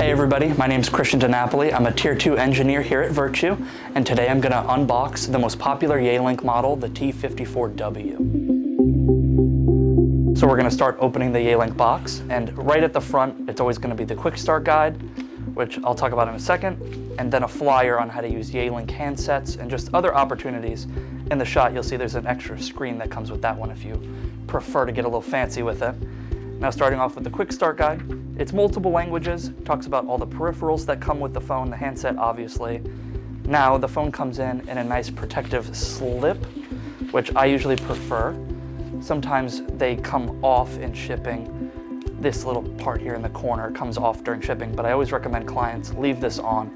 Hey everybody, my name is Christian De Napoli. I'm a Tier 2 engineer here at Viirtue, and today I'm going to unbox the most popular Yealink model, the T54W. So we're going to start opening the Yealink box, and right at the front, it's always going to be the quick start guide, which I'll talk about in a second, and then a flyer on how to use Yealink handsets and just other opportunities. In the shot, you'll see there's an extra screen that comes with that one if you prefer to get a little fancy with it. Now starting off with the quick start guide, it's multiple languages, talks about all the peripherals that come with the phone, the handset obviously. Now the phone comes in a nice protective slip, which I usually prefer. Sometimes they come off in shipping. This little part here in the corner comes off during shipping, but I always recommend clients leave this on.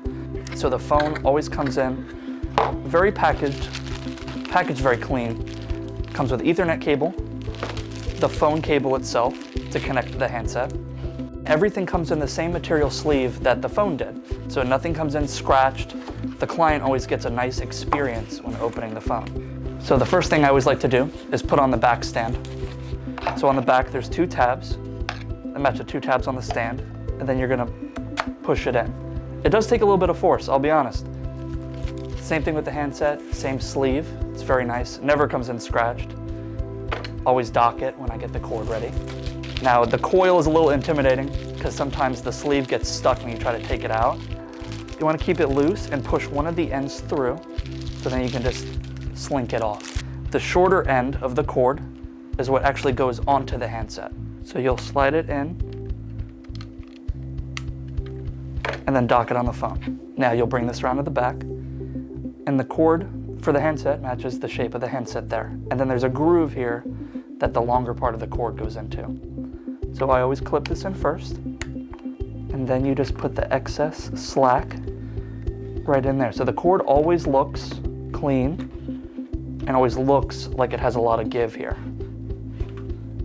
So the phone always comes in very packaged very clean. Comes with Ethernet cable, the phone cable itself to connect to the handset. Everything comes in the same material sleeve that the phone did, so nothing comes in scratched. The client always gets a nice experience when opening the phone. So the first thing I always like to do is put on the back stand. So on the back there's two tabs that match the two tabs on the stand, and then you're gonna push it in. It does take a little bit of force, I'll be honest. Same thing with the handset, same sleeve. It's very nice, never comes in scratched. Always dock it when I get the cord ready. Now the coil is a little intimidating because sometimes the sleeve gets stuck when you try to take it out. You want to keep it loose and push one of the ends through, so then you can just slink it off. The shorter end of the cord is what actually goes onto the handset. So you'll slide it in and then dock it on the phone. Now you'll bring this around to the back, and the cord for the handset matches the shape of the handset there. And then there's a groove here that the longer part of the cord goes into. So I always clip this in first, and then you just put the excess slack right in there. So the cord always looks clean and always looks like it has a lot of give here.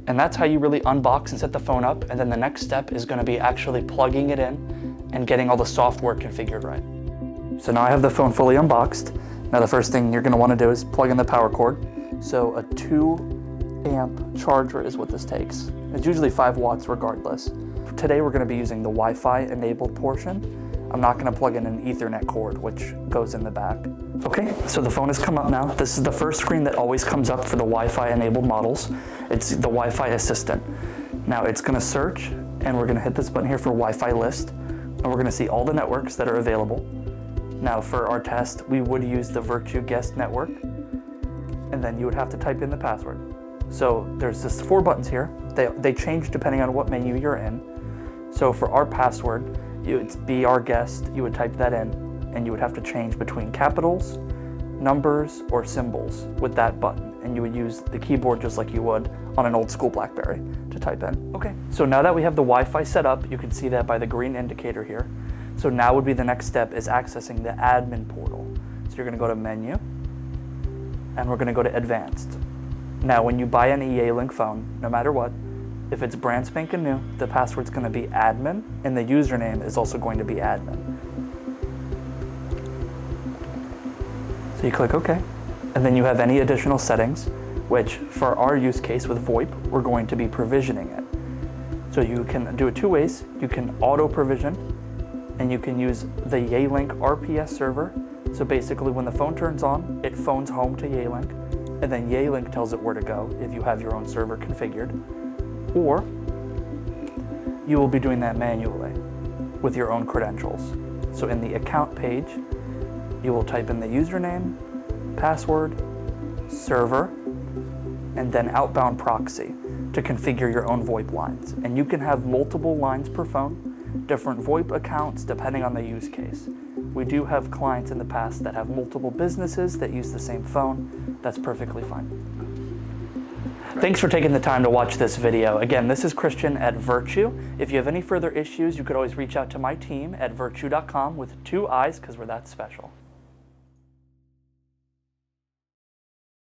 And that's how you really unbox and set the phone up. And then the next step is going to be actually plugging it in and getting all the software configured right. So now I have the phone fully unboxed. Now the first thing you're going to want to do is plug in the power cord. So a 2-amp charger is what this takes. It's usually 5 watts regardless. Today we're going to be using the Wi-Fi enabled portion. I'm not going to plug in an Ethernet cord, which goes in the back. Okay, so the phone has come up now. This is the first screen that always comes up for the Wi-Fi enabled models. It's the Wi-Fi assistant. Now it's going to search, and we're going to hit this button here for Wi-Fi list, and we're going to see all the networks that are available. Now for our test, we would use the Viirtue guest network, and then you would have to type in the password. So there's just 4 buttons here. They change depending on what menu you're in. So for our password, it's be our guest, you would type that in, and you would have to change between capitals, numbers, or symbols with that button. And you would use the keyboard just like you would on an old school BlackBerry to type in. Okay, so now that we have the Wi-Fi set up, you can see that by the green indicator here. So now would be the next step is accessing the admin portal. So you're gonna go to menu, and we're gonna go to advanced. Now when you buy any Yealink phone, no matter what, if it's brand spanking new, the password's gonna be admin, and the username is also going to be admin. So you click OK, and then you have any additional settings, which for our use case with VoIP, we're going to be provisioning it. So you can do it 2 ways. You can auto provision, and you can use the Yealink RPS server. So basically when the phone turns on, it phones home to Yealink, and then Yealink tells it where to go if you have your own server configured. Or you will be doing that manually with your own credentials. So in the account page, you will type in the username, password, server, and then outbound proxy to configure your own VoIP lines. And you can have multiple lines per phone, different VoIP accounts depending on the use case. We do have clients in the past that have multiple businesses that use the same phone. That's perfectly fine. Thanks for taking the time to watch this video. Again, this is Christian at Viirtue. If you have any further issues, you could always reach out to my team at viirtue.com with 2 I's because we're that special.